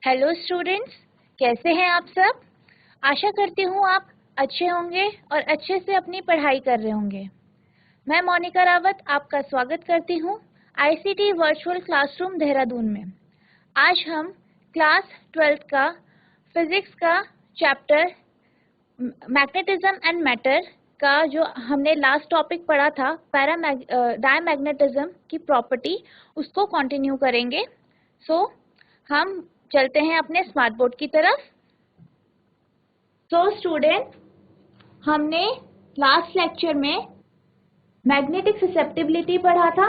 Hello students, कैसे हैं आप सब। आशा करती हूँ आप अच्छे होंगे और अच्छे से अपनी पढ़ाई कर रहे होंगे। मैं मोनिका रावत आपका स्वागत करती हूँ आईसीटी वर्चुअल क्लासरूम देहरादून में। आज हम क्लास 12th का फिजिक्स का चैप्टर मैग्नेटिज्म एंड मैटर का जो हमने लास्ट टॉपिक पढ़ा था डायमैग्नेटिज्म की प्रॉपर्टी, उसको कंटिन्यू करेंगे। हम चलते हैं अपने स्मार्ट बोर्ड की तरफ। स्टूडेंट, हमने लास्ट लेक्चर में मैग्नेटिक ससेप्टिबिलिटी पढ़ा था।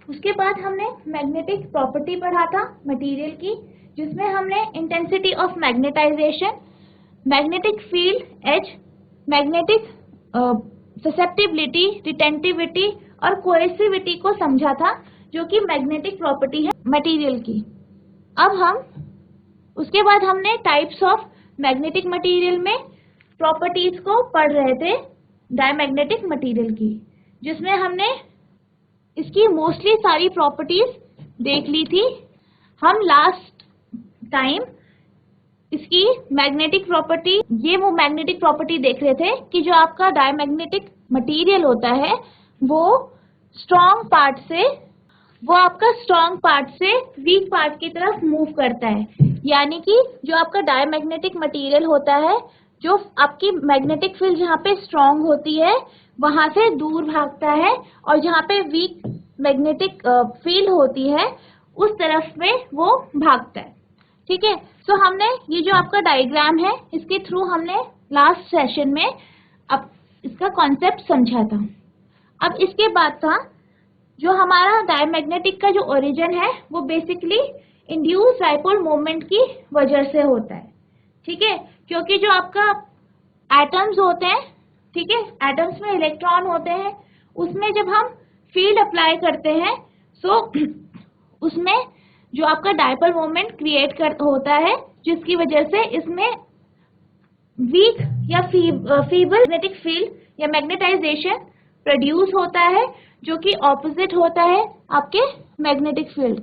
उसके बाद हमने मैग्नेटिक प्रॉपर्टी पढ़ा था मटेरियल की, जिसमें हमने intensity of magnetization, magnetic field H, magnetic susceptibility, retentivity और कोएसिविटी को समझा था, जो कि मैग्नेटिक प्रॉपर्टी है मटेरियल की। अब हम उसके बाद हमने टाइप्स ऑफ मैग्नेटिक मटेरियल में प्रॉपर्टीज को पढ़ रहे थे डायमैग्नेटिक मटेरियल की, जिसमें हमने इसकी मोस्टली सारी प्रॉपर्टीज देख ली थी। हम लास्ट टाइम इसकी मैग्नेटिक प्रॉपर्टी, ये वो मैग्नेटिक प्रॉपर्टी देख रहे थे कि जो आपका डायमैग्नेटिक मटेरियल होता है वो आपका स्ट्रॉन्ग पार्ट से वीक पार्ट की तरफ मूव करता है। यानी कि जो आपका डायमैग्नेटिक मटेरियल होता है, जो आपकी मैग्नेटिक फील्ड जहाँ पे स्ट्रॉन्ग होती है वहां से दूर भागता है, और जहाँ पे वीक मैग्नेटिक फील्ड होती है उस तरफ में वो भागता है। ठीक है। हमने ये जो आपका डायग्राम है, इसके थ्रू हमने लास्ट सेशन में अब इसका कॉन्सेप्ट समझा था। अब इसके बाद था जो हमारा डायमैग्नेटिक का जो ओरिजिन है वो बेसिकली इंड्यूस डाइपोल मोमेंट की वजह से होता है। ठीक है, क्योंकि जो आपका एटम्स होते हैं, ठीक है, एटम्स में इलेक्ट्रॉन होते हैं, उसमें जब हम फील्ड अप्लाई करते हैं उसमें जो आपका डाइपोल मोमेंट क्रिएट होता है, जिसकी वजह से इसमें वीक या फीबल मैग्नेटिक फील्ड या मैग्नेटाइजेशन प्रोड्यूस होता है, जो कि ऑपोजिट होता है आपके मैग्नेटिक फील्ड।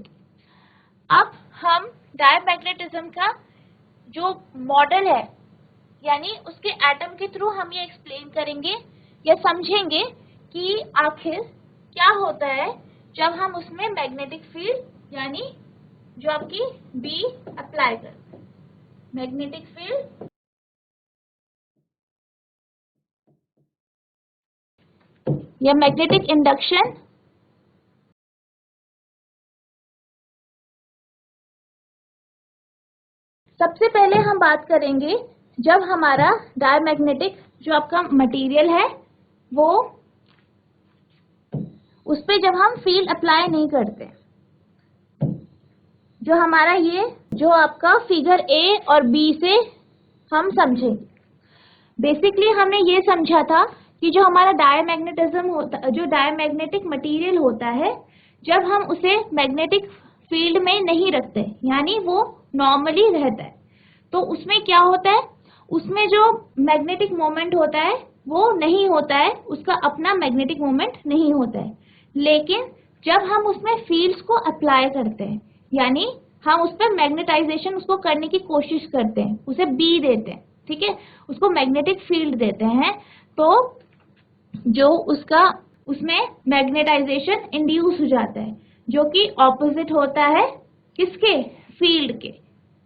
अब हम डायमैग्नेटिज्म का जो मॉडल है, यानी उसके एटम के थ्रू हम ये एक्सप्लेन करेंगे या समझेंगे कि आखिर क्या होता है जब हम उसमें मैग्नेटिक फील्ड यानी जो आपकी बी अप्लाई करते हैं। मैग्नेटिक फील्ड या मैग्नेटिक इंडक्शन सबसे पहले हम बात करेंगे जब हमारा डायमैग्नेटिक जो आपका मटेरियल है वो उस पे जब हम फील्ड अप्लाई नहीं करते, जो हमारा ये जो आपका फिगर ए और बी से हम समझेंगे। बेसिकली हमने ये समझा था कि जो हमारा डायमैग्नेटिज्म होता, जो डायमैग्नेटिक मटेरियल होता है, जब हम उसे मैग्नेटिक फील्ड में नहीं रखते, यानी वो नॉर्मली रहता है, तो उसमें क्या होता है, उसमें जो मैग्नेटिक मोमेंट होता है वो नहीं होता है, उसका अपना मैग्नेटिक मोमेंट नहीं होता है। लेकिन जब हम उसमें फील्ड्स को अप्लाई करते हैं, यानी हम उस पर मैग्नेटाइजेशन उसको करने की कोशिश करते हैं, उसे बी देते हैं, ठीक है, उसको मैग्नेटिक फील्ड देते हैं, तो जो उसमें मैग्नेटाइजेशन इंड्यूस हो जाता है, जो कि ऑपोजिट होता है किसके, फील्ड के।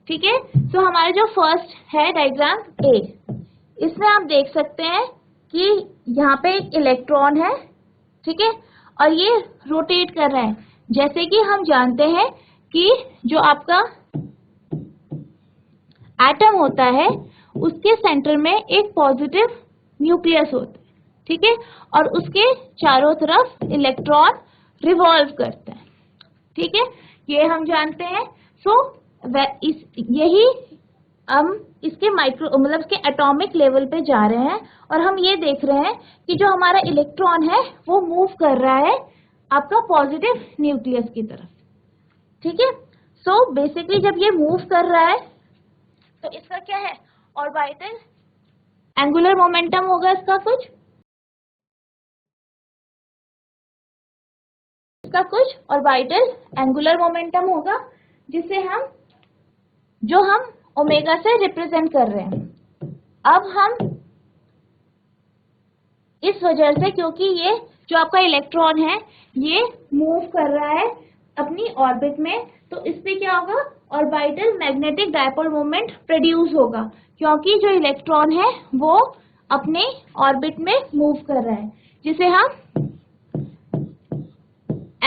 ठीक है। हमारा जो फर्स्ट है डायग्राम ए, इसमें आप देख सकते हैं कि यहाँ पे एक इलेक्ट्रॉन है, ठीक है, और ये रोटेट कर रहा है। जैसे कि हम जानते हैं कि जो आपका एटम होता है उसके सेंटर में एक पॉजिटिव न्यूक्लियस होता है, ठीक है, और उसके चारों तरफ इलेक्ट्रॉन रिवॉल्व करते हैं। ठीक है, ये हम जानते हैं। यही हम इसके माइक्रो मतलब इसके एटॉमिक लेवल पे जा रहे हैं, और हम ये देख रहे हैं कि जो हमारा इलेक्ट्रॉन है वो मूव कर रहा है आपका पॉजिटिव न्यूक्लियस की तरफ। ठीक है। बेसिकली जब ये मूव कर रहा है तो इसका क्या है, ऑर्बिटल एंगुलर मोमेंटम होगा, इसका कुछ ऑर्बिटल एंगुलर मोमेंटम होगा, जिसे हम जो हम ओमेगा से रिप्रेजेंट कर रहे हैं। अब हम इस वजह से, क्योंकि ये जो आपका इलेक्ट्रॉन है ये मूव कर रहा है अपनी ऑर्बिट में, तो इससे क्या होगा, orbital magnetic dipole moment produce होगा, क्योंकि जो इलेक्ट्रॉन है वो अपने ऑर्बिट में मूव कर रहा है, जिसे हम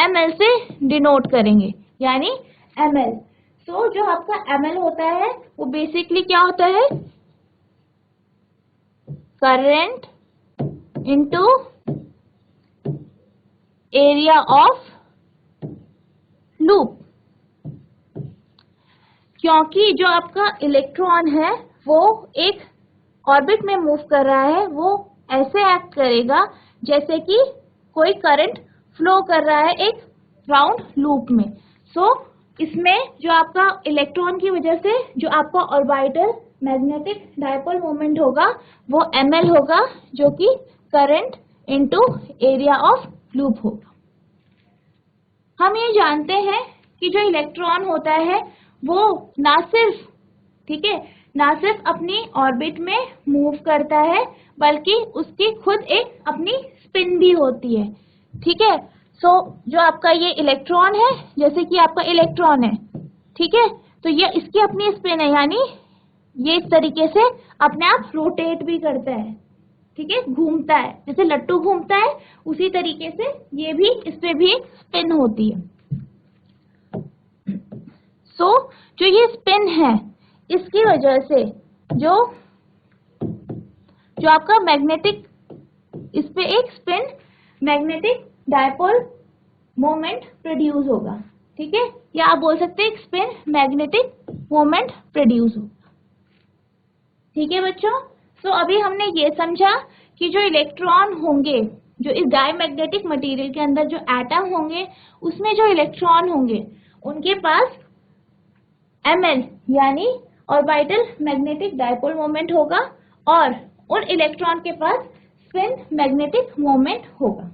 ml से डिनोट करेंगे, यानी ml। सो जो आपका ml होता है वो बेसिकली क्या होता है, current into area of loop. क्योंकि जो आपका इलेक्ट्रॉन है वो एक ऑर्बिट में मूव कर रहा है, वो ऐसे एक्ट करेगा जैसे कि कोई करंट फ्लो कर रहा है एक राउंड लूप में। सो इसमें जो आपका इलेक्ट्रॉन की वजह से जो आपका ऑर्बिटल मैग्नेटिक डायपोल मोमेंट होगा वो ml होगा, जो कि current into area of loop होगा। हम ये जानते हैं कि जो इलेक्ट्रॉन होता है वो ना सिर्फ, ठीक है, ना सिर्फ अपनी ऑर्बिट में मूव करता है, बल्कि उसकी खुद एक अपनी स्पिन भी होती है, ठीक है। सो जो आपका ये इलेक्ट्रॉन है, जैसे कि आपका इलेक्ट्रॉन है, ठीक है, तो ये इसकी अपनी स्पिन है, यानी ये इस तरीके से अपने आप रोटेट भी करता है, ठीक है, घूमता है, जैसे लट्टू घूमता है उसी तरीके से ये भी, इस पे भी एक स्पिन होती है। सो जो ये स्पिन है इसकी वजह से जो आपका मैग्नेटिक, इस पे एक spin magnetic dipole moment produce होगा, ठीक है, या आप बोल सकते हैं एक स्पिन मैग्नेटिक मोमेंट प्रोड्यूस होगा, ठीक है बच्चों। सो अभी हमने ये समझा कि जो इलेक्ट्रॉन होंगे, जो इस डायमैग्नेटिक मटेरियल के अंदर जो एटम होंगे उसमें जो इलेक्ट्रॉन होंगे उनके पास ml यानी ऑर्बिटल मैग्नेटिक डायपोल मोमेंट होगा, और उन इलेक्ट्रॉन के पास स्पिन मैग्नेटिक मोमेंट होगा।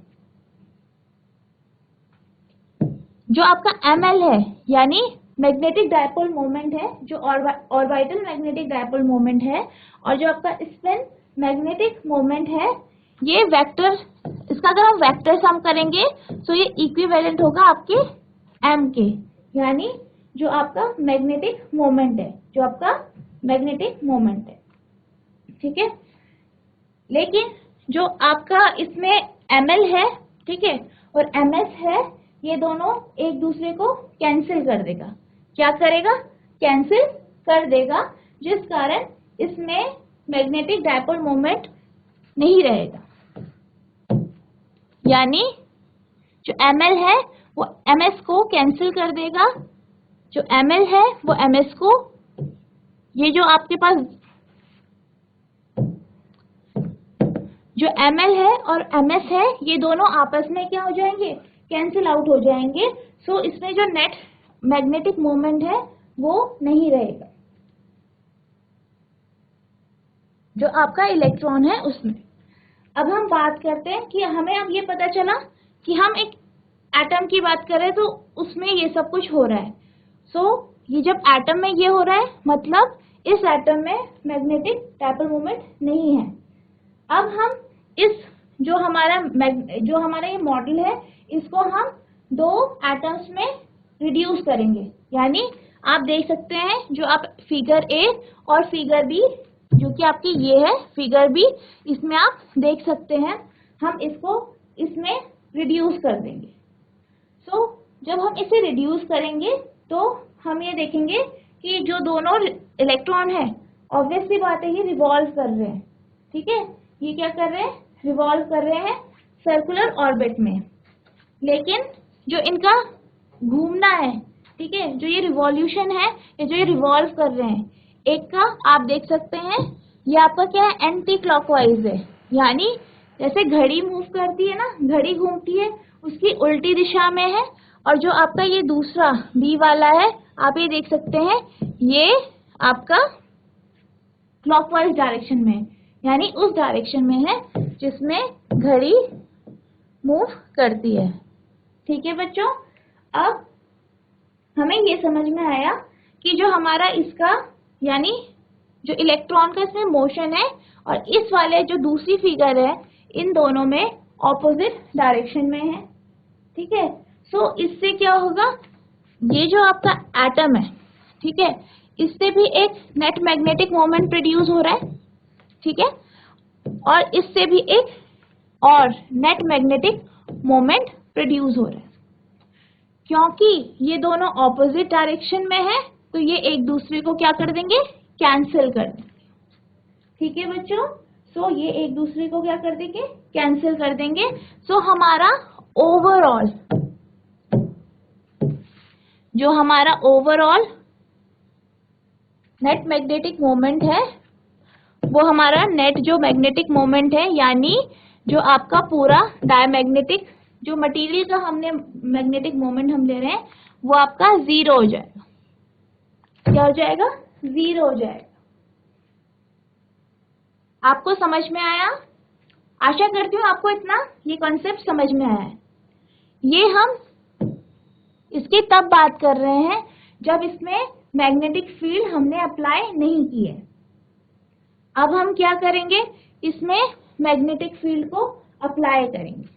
जो आपका ml है यानी मैग्नेटिक डायपोल मोमेंट है, जो ऑर्बिटल मैग्नेटिक डायपोल मोमेंट है, और जो आपका स्पिन मैग्नेटिक मोमेंट है, ये वेक्टर, इसका अगर हम वेक्टर सम करेंगे तो ये इक्विवेलेंट होगा आपके m के, यानी जो आपका मैग्नेटिक मोमेंट है, जो आपका मैग्नेटिक मोमेंट है, ठीक है। लेकिन जो आपका इसमें ml है, ठीक है, और ms है, ये दोनों एक दूसरे को कैंसिल कर देगा। क्या करेगा, कैंसिल कर देगा, जिस कारण इसमें मैग्नेटिक डायपोल मोमेंट नहीं रहेगा, यानी जो ml है वो ms को कैंसिल कर देगा, जो ml है वो ms को, ये जो आपके पास जो ml है और ms है ये दोनों आपस में क्या हो जाएंगे, कैंसिल आउट हो जाएंगे। सो इसमें जो नेट मैग्नेटिक मोमेंट है वो नहीं रहेगा, जो आपका इलेक्ट्रॉन है उसमें। अब हम बात करते हैं कि हमें अब ये पता चला कि हम एक एटम की बात कर रहे हैं तो उसमें ये सब कुछ हो रहा है। सो ये जब एटम में ये हो रहा है मतलब इस एटम में मैग्नेटिक डायपोल मोमेंट नहीं है। अब हम इस जो हमारा ये मॉडल है इसको हम दो एटम्स में रिड्यूस करेंगे, यानी आप देख सकते हैं जो आप फिगर ए और फिगर बी, जो कि आपकी ये है फिगर बी, इसमें आप देख सकते हैं हम इसको इसमें रिड्यूस कर देंगे। सो जब हम इसे रिड्यूस करेंगे तो हम ये देखेंगे कि जो दोनों इलेक्ट्रॉन है ऑब्वियस सी बात है ये रिवॉल्व कर रहे हैं, ठीक है, ये क्या कर रहे हैं, रिवॉल्व कर रहे हैं सर्कुलर ऑर्बिट में। लेकिन जो इनका घूमना है, ठीक है, जो ये रिवॉल्यूशन है या जो ये रिवॉल्व कर रहे हैं, एक का आप देख सकते हैं ये आपका क्या है, एंटी क्लॉकवाइज है, यानी जैसे घड़ी मूव करती है ना, घड़ी घूमती है उसकी उल्टी दिशा में है, और जो आपका ये दूसरा बी वाला है आप ये देख सकते हैं ये आपका क्लॉकवाइज डायरेक्शन में है, यानी उस डायरेक्शन में है जिसमें घड़ी मूव करती है, ठीक है बच्चों। अब हमें ये समझ में आया कि जो हमारा इसका यानी जो इलेक्ट्रॉन का इसमें मोशन है और इस वाले जो दूसरी फिगर है इन दोनों में ऑपोजिट डायरेक्शन में है। ठीक है, सो इससे क्या होगा, ये जो आपका एटम है, ठीक है, इससे भी एक नेट मैग्नेटिक मोमेंट प्रोड्यूस हो रहा है। ठीक है, और इससे भी एक और नेट मैग्नेटिक मोमेंट प्रोड्यूस हो रहा है। क्योंकि ये दोनों ऑपोजिट डायरेक्शन में है तो ये एक दूसरे को क्या कर देंगे, कैंसिल कर देंगे। ठीक है बच्चों, सो ये एक दूसरे को क्या कर देंगे, कैंसिल कर देंगे। सो हमारा ओवरऑल जो हमारा ओवरऑल नेट मैग्नेटिक मोमेंट है वो हमारा नेट जो मैग्नेटिक मोमेंट है यानी जो आपका पूरा डायमैग्नेटिक जो मटेरियल का हमने मैग्नेटिक मोमेंट हम ले रहे हैं वो आपका 0 हो जाएगा। क्या हो जाएगा, 0 हो जाएगा। आपको समझ में आया? आशा करती हूँ आपको इतना ये कॉन्सेप्ट समझ में आया है। ये हम इसकी तब बात कर रहे हैं जब इसमें मैग्नेटिक फील्ड हमने अप्लाई नहीं की है। अब हम क्या करेंगे, इसमें मैग्नेटिक फील्ड को अप्लाई करेंगे।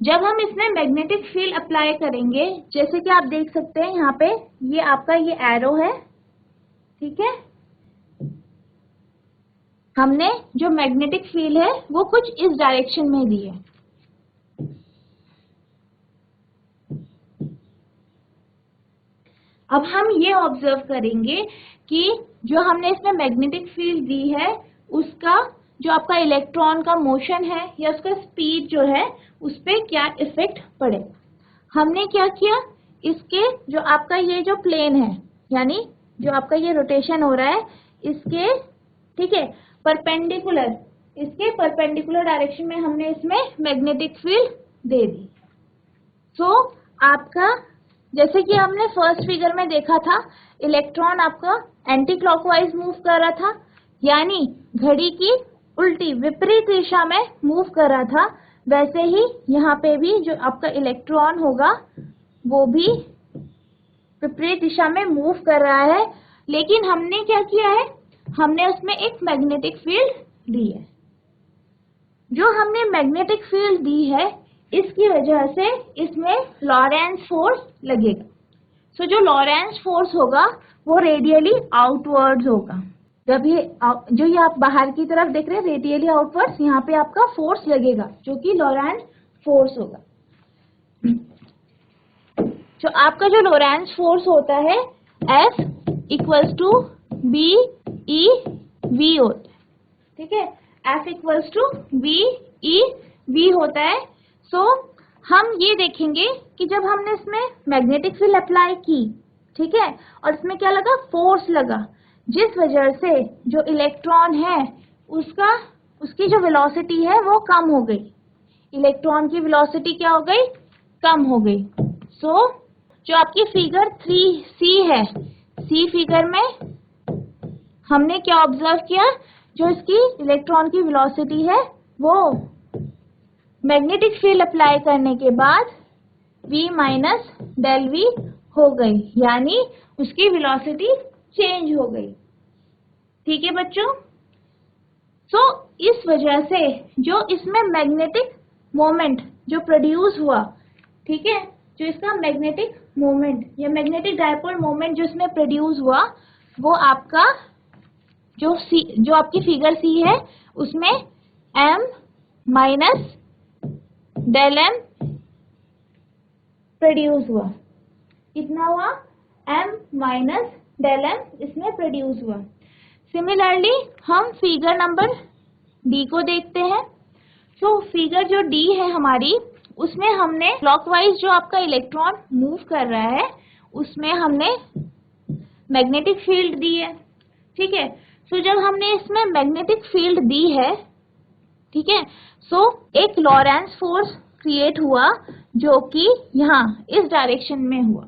जब हम इसमें मैग्नेटिक फील्ड अप्लाई करेंगे, जैसे कि आप देख सकते हैं यहाँ पे ये आपका ये एरो है। ठीक है, हमने जो मैग्नेटिक फील्ड है वो कुछ इस डायरेक्शन में दी है। अब हम ये ऑब्जर्व करेंगे कि जो हमने इसमें मैग्नेटिक फील्ड दी है उसका जो आपका इलेक्ट्रॉन का मोशन है या उसका स्पीड जो है उस पर क्या इफेक्ट पड़ेगा। हमने क्या किया, इसके जो आपका ये जो प्लेन है यानी जो आपका ये रोटेशन हो रहा है इसके, ठीक है, परपेंडिकुलर, इसके परपेंडिकुलर डायरेक्शन में हमने इसमें मैग्नेटिक फील्ड दे दी। सो आपका जैसे कि हमने फर्स्ट फिगर में देखा था इलेक्ट्रॉन आपका एंटी क्लॉकवाइज मूव कर रहा था यानी घड़ी की उल्टी विपरीत दिशा में मूव कर रहा था, वैसे ही यहाँ पे भी जो आपका इलेक्ट्रॉन होगा वो भी विपरीत दिशा में मूव कर रहा है। लेकिन हमने क्या किया है, हमने उसमें एक मैग्नेटिक फील्ड दी है। जो हमने मैग्नेटिक फील्ड दी है इसकी वजह से इसमें लॉरेंस फोर्स लगेगा। सो जो लॉरेंस फोर्स होगा वो रेडियली आउटवर्ड्स होगा। जब ये जो ये आप बाहर की तरफ देख रहे हैं रेडियली आउटवर्ड्स, यहाँ पे आपका फोर्स लगेगा जो कि लॉरेंस फोर्स होगा। जो आपका जो लॉरेंस फोर्स होता है F equals to B E V होता है। ठीक है, F equals to B E V होता है। सो हम ये देखेंगे कि जब हमने इसमें मैग्नेटिक फील्ड अप्लाई की, ठीक है, और इसमें क्या लगा, फोर्स लगा, जिस वजह से जो इलेक्ट्रॉन है उसकी जो वेलोसिटी है वो कम हो गई। इलेक्ट्रॉन की वेलोसिटी क्या हो गई, कम हो गई। सो जो आपकी फिगर 3C है, सी फिगर में हमने क्या ऑब्जर्व किया, जो इसकी इलेक्ट्रॉन की वेलोसिटी है वो मैग्नेटिक फील्ड अप्लाई करने के बाद v माइनस डेल v हो गई यानी उसकी वेलोसिटी चेंज हो गई। ठीक है बच्चों, सो इस वजह से जो इसमें मैग्नेटिक मोमेंट जो प्रोड्यूस हुआ, ठीक है, जो इसका मैग्नेटिक मोमेंट या मैग्नेटिक डायपोल मोमेंट जो इसमें प्रोड्यूस हुआ वो आपका जो आपकी फिगर C है उसमें m minus del m produce हुआ। कितना हुआ, m माइनस डेल m इसमें प्रोड्यूस हुआ। सिमिलरली हम फिगर नंबर D को देखते हैं। तो फिगर जो D है हमारी, उसमें हमने क्लॉकवाइज जो आपका इलेक्ट्रॉन मूव कर रहा है उसमें हमने मैग्नेटिक फील्ड दी है। ठीक है, सो जब हमने इसमें मैग्नेटिक फील्ड दी है, ठीक है, सो एक लॉरेंस फोर्स क्रिएट हुआ जो कि यहाँ इस डायरेक्शन में हुआ।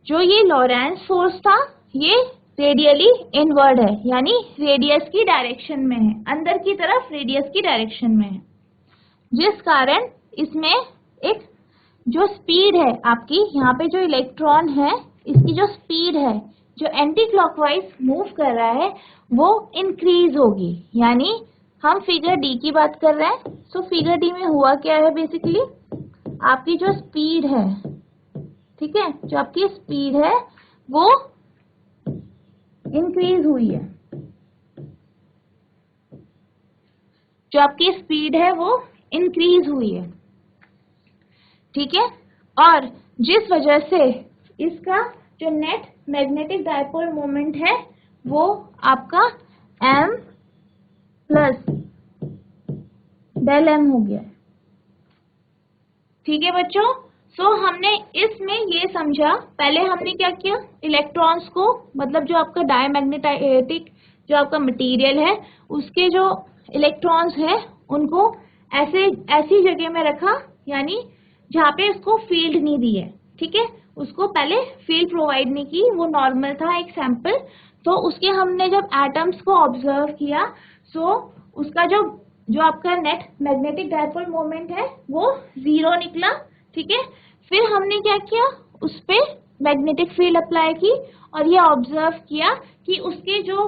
जो ये लॉरेंस फोर्स था ये रेडियली इनवर्ड है यानी रेडियस की डायरेक्शन में है, अंदर की तरफ रेडियस की डायरेक्शन में है, जिस कारण इसमें एक जो स्पीड है आपकी, यहाँ पे जो इलेक्ट्रॉन है इसकी जो स्पीड है जो एंटी क्लॉकवाइज मूव कर रहा है वो इंक्रीज होगी। यानी हम फिगर डी की बात कर रहे हैं। सो फिगर डी में हुआ क्या है, बेसिकली आपकी जो स्पीड है, ठीक है, जो आपकी स्पीड है वो इंक्रीज हुई है, जो आपकी स्पीड है वो इंक्रीज हुई है, ठीक है। और जिस वजह से इसका जो नेट मैग्नेटिक डायपोल मोमेंट है वो आपका m प्लस डेल m हो गया है, ठीक है बच्चों। सो हमने इसमें ये समझा, पहले हमने क्या किया, इलेक्ट्रॉन्स को, मतलब जो आपका डायमैग्नेटिक जो आपका मटेरियल है उसके जो इलेक्ट्रॉन्स है उनको ऐसी जगह में रखा, यानी जहाँ पे उसको फील्ड नहीं दी है, ठीक है, उसको पहले फील्ड प्रोवाइड नहीं की, वो नॉर्मल था एक सैंपल। तो उसके हमने जब एटम्स को ऑब्जर्व किया सो उसका जो आपका नेट मैग्नेटिक डायपोल मोमेंट है वो 0 निकला, ठीक है। फिर हमने क्या किया, उस पे मैग्नेटिक फील्ड अप्लाई की और ये ऑब्जर्व किया कि उसके जो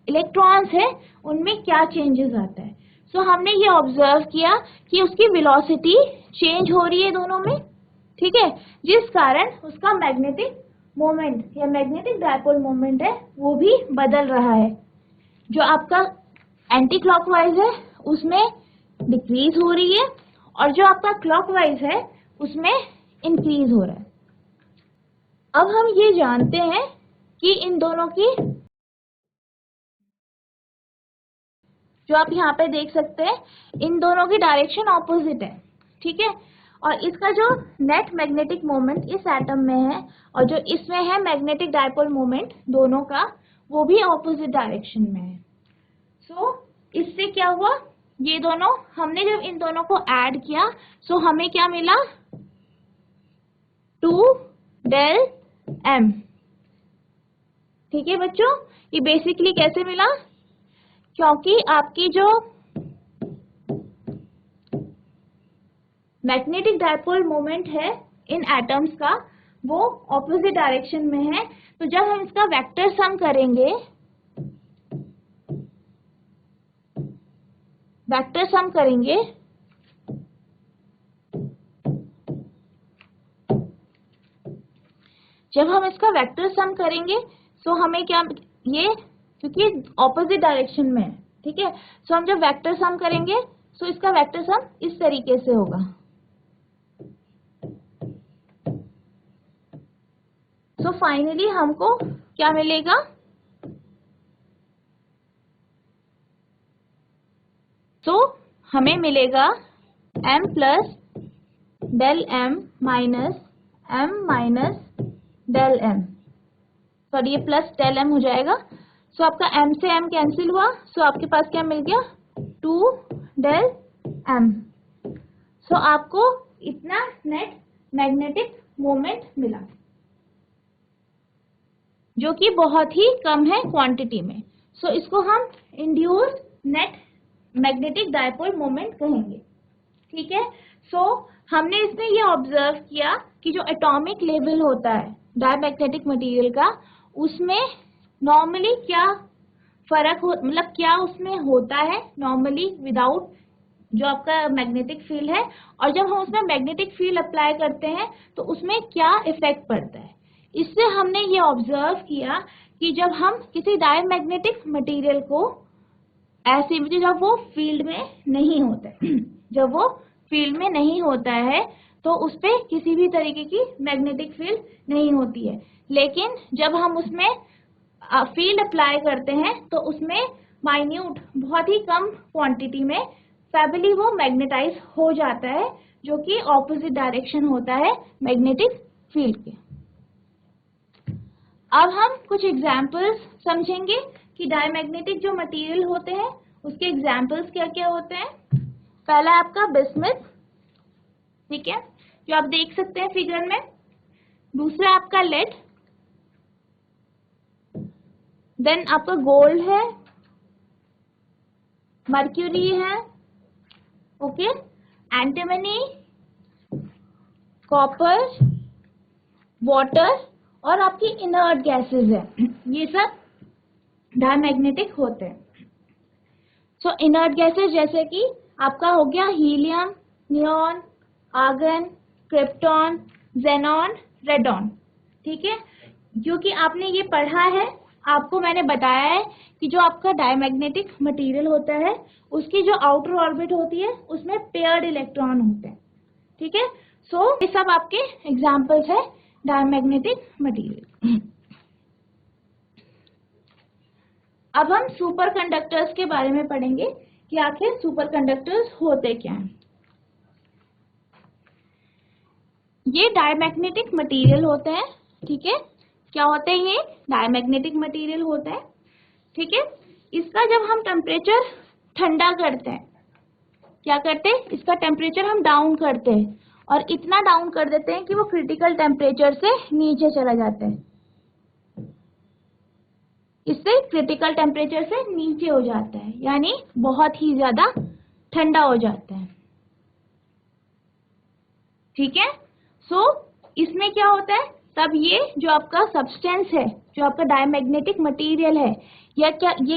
इलेक्ट्रॉन्स है उनमें क्या चेंजेस आता है। सो हमने ये ऑब्जर्व किया कि उसकी वेलोसिटी चेंज हो रही है दोनों में, ठीक है, जिस कारण उसका मैग्नेटिक मोमेंट या मैग्नेटिक डायपोल मोमेंट है वो भी बदल रहा है। जो आपका एंटी क्लॉकवाइज है उसमें डिक्रीज हो रही है और जो आपका क्लॉकवाइज है उसमें इंक्रीज हो रहा है। अब हम ये जानते हैं कि इन दोनों की, जो आप यहाँ पे देख सकते हैं, इन दोनों की डायरेक्शन ऑपोजिट है, ठीक है। और इसका जो नेट मैग्नेटिक मोमेंट इस एटम में है और जो इसमें है मैग्नेटिक डायपोल मोमेंट दोनों का, वो भी ऑपोजिट डायरेक्शन में है। सो इससे क्या हुआ, ये दोनों हमने जब इन दोनों को ऐड किया सो हमें क्या मिला, 2 डेल m, ठीक है बच्चों। ये बेसिकली कैसे मिला, क्योंकि आपकी जो मैग्नेटिक डायपोल मोमेंट है इन एटम्स का वो ऑपोजिट डायरेक्शन में है। तो जब हम इसका वेक्टर सम करेंगे, जब हम इसका वेक्टर सम करेंगे तो हमें क्या, ये क्योंकि ऑपोजिट डायरेक्शन में है, ठीक है, सो हम जब वेक्टर सम करेंगे तो इसका वेक्टर सम इस तरीके से होगा। सो फाइनली हमको क्या मिलेगा, तो हमें मिलेगा m plus del m minus m minus del m, sorry ये प्लस डेल m हो जाएगा। सो आपका m से m कैंसिल हुआ, सो आपके पास क्या मिल गया, 2 डेल m। सो आपको इतना नेट मैग्नेटिक मोमेंट मिला, जो कि बहुत ही कम है क्वांटिटी में। सो इसको हम induced net magnetic dipole moment कहेंगे, ठीक है। सो हमने इसमें ये ऑब्जर्व किया कि जो एटॉमिक लेवल होता है डायमैग्नेटिक मटेरियल का, उसमें नॉर्मली क्या फर्क हो, मतलब क्या उसमें होता है नॉर्मली विदाउट जो आपका मैग्नेटिक फील्ड है, और जब हम उसमें मैग्नेटिक फील्ड अप्लाई करते हैं तो उसमें क्या इफेक्ट पड़ता है। इससे हमने ये ऑब्जर्व किया कि जब हम किसी डायमैग्नेटिक मटेरियल को ऐसे, जब वो फील्ड में नहीं होता है जब वो फील्ड में नहीं होता है तो उस पे किसी भी तरीके की मैग्नेटिक फील्ड नहीं होती है, लेकिन जब हम उसमें फील्ड अप्लाई करते हैं तो उसमें माइन्यूट, बहुत ही कम क्वांटिटी में फैबली वो मैग्नेटाइज हो जाता है, जो कि ऑपोजिट डायरेक्शन होता है मैग्नेटिक फील्ड के। अब हम कुछ एग्जाम्पल्स समझेंगे कि डायमैग्नेटिक जो मटेरियल होते हैं उसके एग्जाम्पल्स क्या क्या होते हैं। पहला आपका बिस्मथ, ठीक है, जो आप देख सकते हैं फिगर में। दूसरा आपका लेड, देन आपका गोल्ड है, मर्क्यूरी है, ओके, एंटीमनी, कॉपर, वाटर और आपकी इनर्ट गैसेस है, ये सब डायमैग्नेटिक होते हैं। सो इनर्ट गैसेस जैसे कि आपका हो गया helium, neon, argon, krypton, xenon, radon. ठीक है, क्योंकि आपने ये पढ़ा है, आपको मैंने बताया है कि जो आपका डायमैग्नेटिक मटेरियल होता है उसकी जो आउटर ऑर्बिट होती है उसमें पेयर्ड इलेक्ट्रॉन होते हैं। ठीक है, सो ये सब आपके एग्जांपल्स है डायमैग्नेटिक मटेरियल। अब हम सुपर कंडक्टर्स के बारे में पढ़ेंगे कि आखिर सुपर कंडक्टर्स होते क्या हैं। ये डायमैग्नेटिक मटेरियल होते हैं। ठीक है, क्या होते हैं? ये डायमैग्नेटिक मटेरियल होता है। ठीक है, इसका जब हम टेम्परेचर ठंडा करते हैं, क्या करते हैं? इसका टेम्परेचर हम डाउन करते हैं और इतना डाउन कर देते हैं कि वो क्रिटिकल टेम्परेचर से नीचे चला जाता है। इससे क्रिटिकल टेम्परेचर से नीचे हो जाता है, यानी बहुत ही ज्यादा ठंडा हो जाता है। ठीक है, सो इसमें क्या होता है, तब ये जो आपका सब्सटेंस है, जो आपका डायमैग्नेटिक मटेरियल है, ये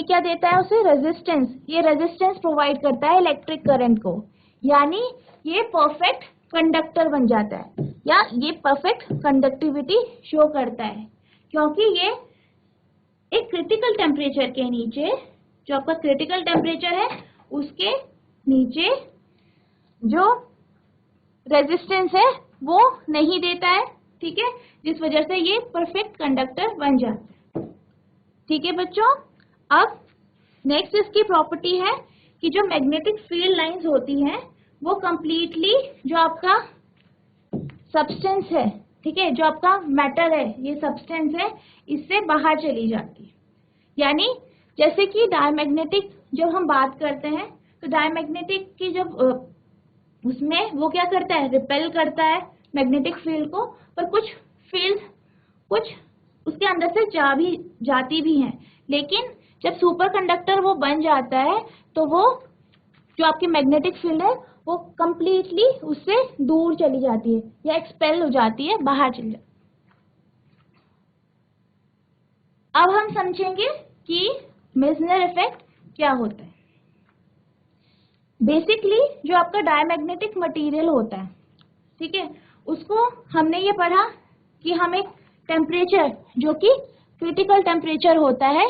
क्या देता है उसे? रेजिस्टेंस। ये रेजिस्टेंस प्रोवाइड करता है इलेक्ट्रिक करंट को, यानी ये परफेक्ट कंडक्टर बन जाता है, या ये परफेक्ट कंडक्टिविटी शो करता है, क्योंकि ये एक क्रिटिकल टेम्परेचर के नीचे, जो आपका क्रिटिकल टेम्परेचर है उसके नीचे जो रेजिस्टेंस है वो नहीं देता है। ठीक है, जिस वजह से ये परफेक्ट कंडक्टर बन जाता है। ठीक है बच्चों, अब नेक्स्ट इसकी प्रॉपर्टी है कि जो मैग्नेटिक फील्ड लाइंस होती हैं वो कंप्लीटली जो आपका सब्सटेंस है, ठीक है, जो आपका मैटर है, ये सब्सटेंस है, इससे बाहर चली जाती है। यानी जैसे कि डायमैग्नेटिक जब हम बात करते हैं तो डायमैग्नेटिक की जब उसमें वो क्या करता है? रिपेल करता है मैग्नेटिक फील्ड को, पर कुछ फील्ड कुछ उसके अंदर से जाती भी हैं, लेकिन जब सुपर कंडक्टर वो बन जाता है तो वो जो आपकी मैग्नेटिक फील्ड है वो कंप्लीटली उससे दूर चली जाती है या एक्सपेल हो जाती है, बाहर चली जाती है। अब हम समझेंगे कि मेसनर इफेक्ट क्या होता है। बेसिकली जो आपका डायमैग्नेटिक मटेरियल होता है, ठीक है, उसको हमने ये पढ़ा कि हम एक टेम्परेचर जो कि क्रिटिकल टेम्परेचर होता है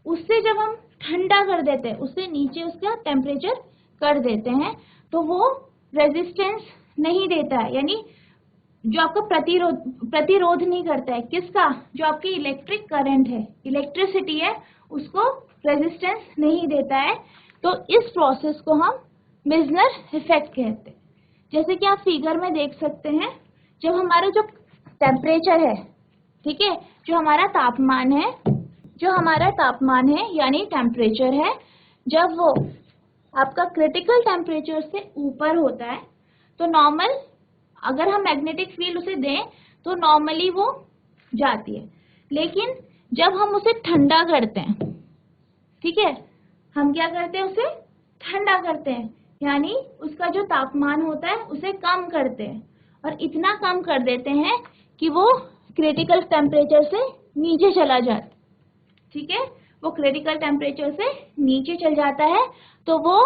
उससे जब हम ठंडा कर देते हैं, उससे नीचे उसका टेम्परेचर कर देते हैं, तो वो रेजिस्टेंस नहीं देता है, यानी जो आपका प्रतिरोध नहीं करता है। किसका? जो आपकी इलेक्ट्रिक करंट है, इलेक्ट्रिसिटी है, उसको रेजिस्टेंस नहीं देता है। तो इस प्रोसेस को हम मेसनर इफेक्ट कहते हैं। जैसे कि आप फिगर में देख सकते हैं, जब हमारा जो टेम्परेचर है, ठीक है, जो हमारा तापमान है यानी टेम्परेचर है, जब वो आपका क्रिटिकल टेम्परेचर से ऊपर होता है तो नॉर्मल, अगर हम मैग्नेटिक फील्ड उसे दें तो नॉर्मली वो जाती है, लेकिन जब हम उसे ठंडा करते हैं, ठीक है, हम क्या करते हैं? उसे ठंडा करते हैं, यानी उसका जो तापमान होता है उसे कम करते हैं, और इतना कम कर देते हैं कि वो क्रिटिकल टेम्परेचर से नीचे चला जाता है। ठीक है, वो क्रिटिकल टेम्परेचर से नीचे चल जाता है, तो वो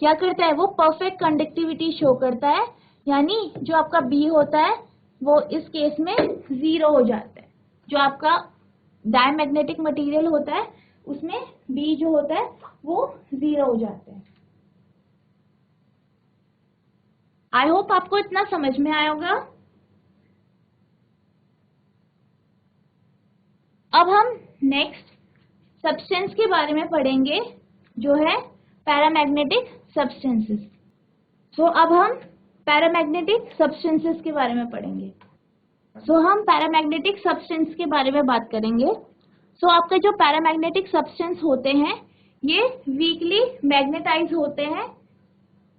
क्या करता है? वो परफेक्ट कंडक्टिविटी शो करता है, यानी जो आपका B होता है वो इस केस में 0 हो जाता है। जो आपका डायमैग्नेटिक मटेरियल होता है उसमें B जो होता है वो 0 हो जाता है। आई होप आपको इतना समझ में आया होगा। अब हम नेक्स्ट सब्सटेंस के बारे में पढ़ेंगे, जो है पैरामैग्नेटिक सब्सटेंसेस। सो अब हम पैरामैग्नेटिक सब्सटेंसेस के बारे में पढ़ेंगे। हम पैरामैग्नेटिक सब्सटेंस के बारे में बात करेंगे। आपके जो पैरामैग्नेटिक सब्सटेंस होते हैं ये वीकली मैग्नेटाइज होते हैं।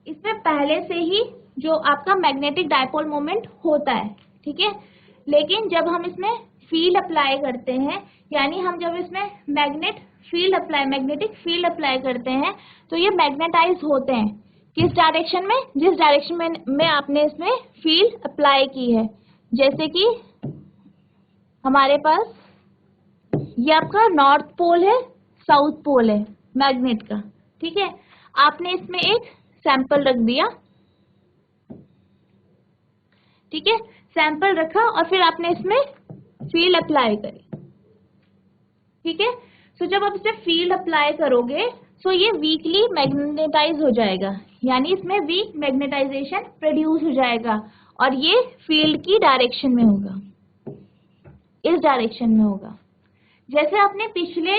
इसमें पहले से ही जो आपका मैग्नेटिक डायपोल मोमेंट होता है, ठीक है, लेकिन जब हम इसमें फील्ड अप्लाई करते हैं, यानी हम जब इसमें मैग्नेटिक फील्ड अप्लाई करते हैं तो ये मैग्नेटाइज होते हैं। किस डायरेक्शन में? जिस डायरेक्शन में आपने इसमें फील्ड अप्लाई की है। जैसे कि हमारे पास ये आपका नॉर्थ पोल है, साउथ पोल है मैग्नेट का, ठीक है। आपने इसमें एक सैंपल रख दिया, ठीक है, सैंपल रखा और फिर आपने इसमें फील्ड अप्लाई करी, ठीक है। सो जब आप इसमें फील्ड अप्लाई करोगे सो ये वीकली मैग्नेटाइज हो जाएगा, यानी इसमें वीक मैग्नेटाइजेशन प्रोड्यूस हो जाएगा और ये फील्ड की डायरेक्शन में होगा, इस डायरेक्शन में होगा। जैसे आपने पिछले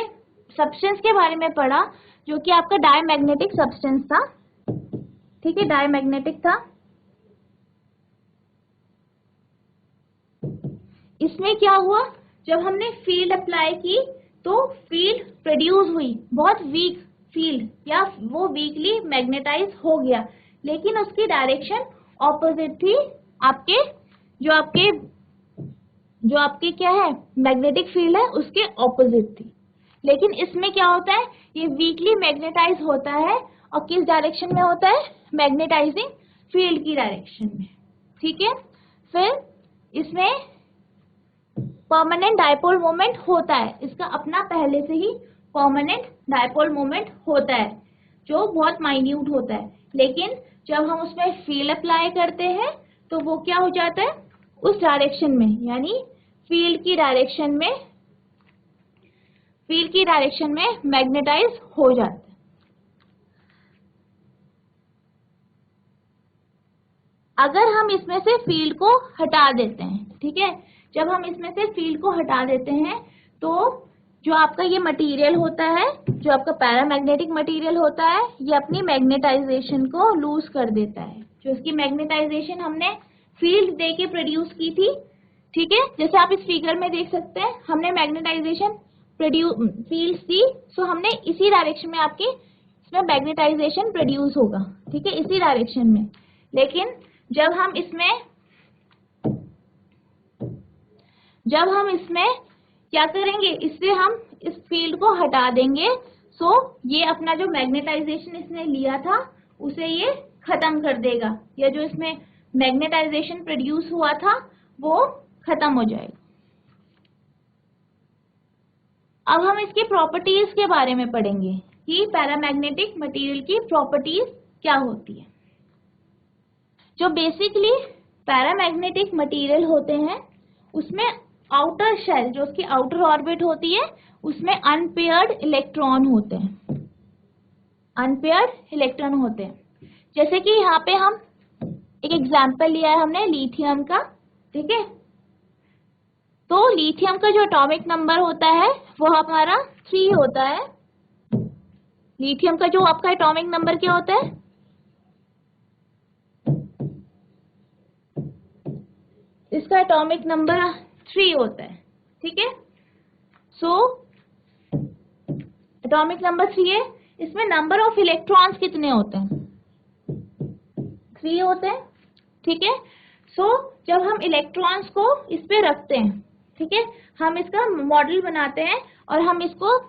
सब्सटेंस के बारे में पढ़ा जो कि आपका डायमैग्नेटिक सब्सटेंस था, ठीक है, डायमैग्नेटिक था। इसमें क्या हुआ, जब हमने फील्ड अप्लाई की तो फील्ड प्रोड्यूस हुई, बहुत वीक फील्ड, या वो वीकली मैग्नेटाइज हो गया, लेकिन उसकी डायरेक्शन ऑपोजिट थी आपके जो आपके क्या है मैग्नेटिक फील्ड है उसके ऑपोजिट थी। लेकिन इसमें क्या होता है, ये वीकली मैग्नेटाइज होता है और किस डायरेक्शन में होता है, मैग्नेटाइजिंग फील्ड की डायरेक्शन में, ठीक है। फिर इसमें परमानेंट डायपोल मोमेंट होता है, इसका अपना पहले से ही परमानेंट डायपोल मोमेंट होता है जो बहुत माइन्यूट होता है, लेकिन जब हम उसमें फील्ड अप्लाई करते हैं तो वो क्या हो जाता है, उस डायरेक्शन में, यानी फील्ड की डायरेक्शन में मैग्नेटाइज हो जाता है। अगर हम इसमें से फील्ड को हटा देते हैं, ठीक है, जब हम इसमें से फील्ड को हटा देते हैं तो जो आपका ये मटेरियल होता है, जो आपका पैरामैग्नेटिक मटेरियल होता है, ये अपनी मैग्नेटाइजेशन को लूज कर देता है। जो इसकी मैग्नेटाइजेशन हमने फील्ड दे के प्रोड्यूस की थी, ठीक है, जैसे आप इस फिगर में देख सकते हैं, हमने मैग्नेटाइजेशन फील्ड दी, सो हमने इसी डायरेक्शन में आपकी इसमें मैग्नेटाइजेशन प्रोड्यूस होगा, ठीक है, इसी डायरेक्शन में। लेकिन जब हम इसमें क्या करेंगे, इससे हम इस फील्ड को हटा देंगे, सो ये अपना जो मैग्नेटाइजेशन इसने लिया था उसे ये खत्म कर देगा, या जो इसमें मैग्नेटाइजेशन प्रोड्यूस हुआ था वो खत्म हो जाएगा। अब हम इसकी प्रॉपर्टीज के बारे में पढ़ेंगे कि पैरामैग्नेटिक मटेरियल की प्रॉपर्टीज क्या होती है। जो बेसिकली पैरामैग्नेटिक मटेरियल होते हैं उसमें आउटर शेल, जो उसकी आउटर ऑर्बिट होती है, उसमें अनपेयर्ड इलेक्ट्रॉन होते हैं, अनपेयर्ड इलेक्ट्रॉन होते हैं। जैसे कि यहाँ पे हम एक एग्जाम्पल लिया है हमने लिथियम का, ठीक है, तो लिथियम का जो एटॉमिक नंबर होता है वो हमारा 3 होता है। लिथियम का जो आपका एटॉमिक नंबर क्या होता है, इसका एटॉमिक नंबर 3 होता है, ठीक है। सो एटॉमिक नंबर 3 है, इसमें नंबर ऑफ इलेक्ट्रॉन्स कितने होते हैं, 3 होते हैं, ठीक है। सो जब हम इलेक्ट्रॉन्स को इस पे रखते हैं, ठीक है, हम इसका मॉडल बनाते हैं और हम इसको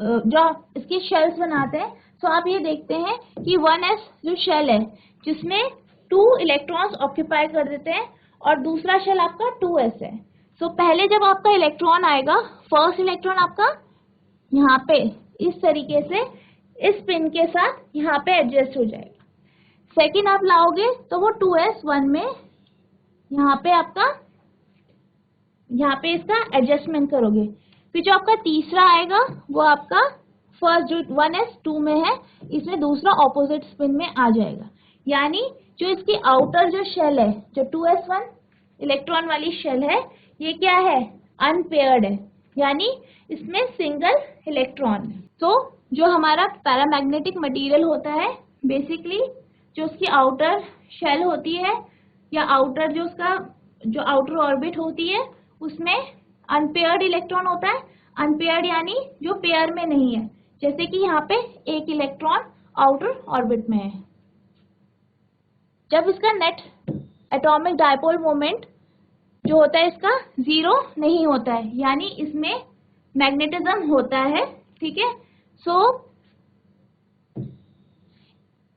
जो इसकी शेल्स बनाते हैं, तो आप ये देखते हैं कि 1s जो शेल है जिसमें 2 इलेक्ट्रॉन्स ऑक्यूपाई कर देते हैं और दूसरा शेल आपका 2s है। सो पहले जब आपका इलेक्ट्रॉन आएगा, फर्स्ट इलेक्ट्रॉन आपका यहाँ पे इस तरीके से इस पिन के साथ यहाँ पे एडजस्ट हो जाएगा। सेकेंड आप लाओगे तो वो 2s 1 में यहाँ पे इसका एडजस्टमेंट करोगे। फिर जो आपका तीसरा आएगा वो आपका फर्स्ट जो 1s 2 में है, इसमें दूसरा ऑपोजिट स्पिन में आ जाएगा, यानी जो इसकी आउटर जो शेल है, जो 2s1 इलेक्ट्रॉन वाली शेल है, ये क्या है, अनपेयर्ड है, यानी इसमें सिंगल इलेक्ट्रॉन है। तो जो हमारा पैरामैग्नेटिक मटेरियल होता है, बेसिकली जो उसकी आउटर शेल होती है या आउटर जो उसका जो आउटर ऑर्बिट होती है, उसमें अनपेयर्ड इलेक्ट्रॉन होता है। अनपेयर्ड यानी जो पेयर में नहीं है, जैसे कि यहाँ पे एक इलेक्ट्रॉन आउटर ऑर्बिट में है। जब इसका नेट एटॉमिक डायपोल मोमेंट जो होता है इसका 0 नहीं होता है, यानी इसमें मैग्नेटिज्म होता है, ठीक है। सो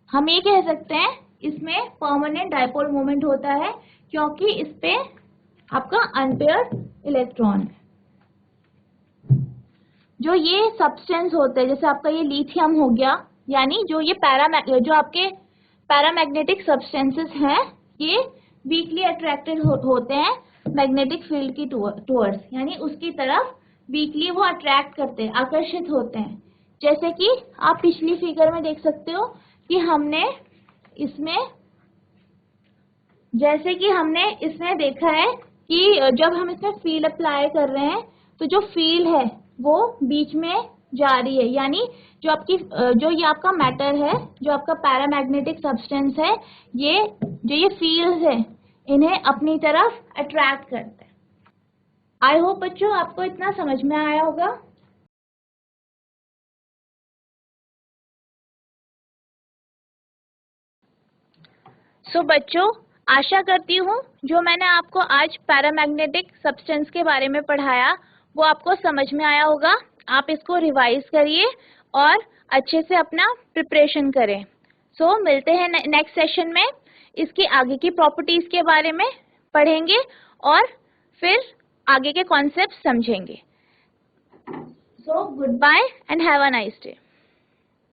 हम ये कह सकते हैं इसमें परमानेंट डायपोल मोमेंट होता है, क्योंकि इस पे आपका अनपेयर्ड इलेक्ट्रॉन। जो ये सब्सटेंस होते हैं, जैसे आपका ये लिथियम हो गया, यानी जो ये जो आपके पैरामैग्नेटिक सब्सटेंसेस हैं, ये वीकली अट्रैक्टेड होते हैं मैग्नेटिक फील्ड की टूवर्ड्स, यानी उसकी तरफ वीकली वो अट्रैक्ट करते हैं, आकर्षित होते हैं। जैसे कि आप पिछली फिगर में देख सकते हो कि हमने इसमें देखा है कि जब हम इसमें फील्ड अप्लाई कर रहे हैं तो जो फील्ड है वो बीच में जा रही है, यानी जो ये आपका मैटर है, जो आपका पैरामैग्नेटिक सब्सटेंस है, ये फील्ड्स है, इन्हें अपनी तरफ अट्रैक्ट करते हैं। आई होप बच्चों आपको इतना समझ में आया होगा। बच्चों, आशा करती हूँ जो मैंने आपको आज पैरामैग्नेटिक सब्सटेंस के बारे में पढ़ाया वो आपको समझ में आया होगा। आप इसको रिवाइज करिए और अच्छे से अपना प्रिपरेशन करें। मिलते हैं नेक्स्ट सेशन में, इसकी आगे की प्रॉपर्टीज के बारे में पढ़ेंगे और फिर आगे के कॉन्सेप्ट समझेंगे। Goodbye and have a nice day.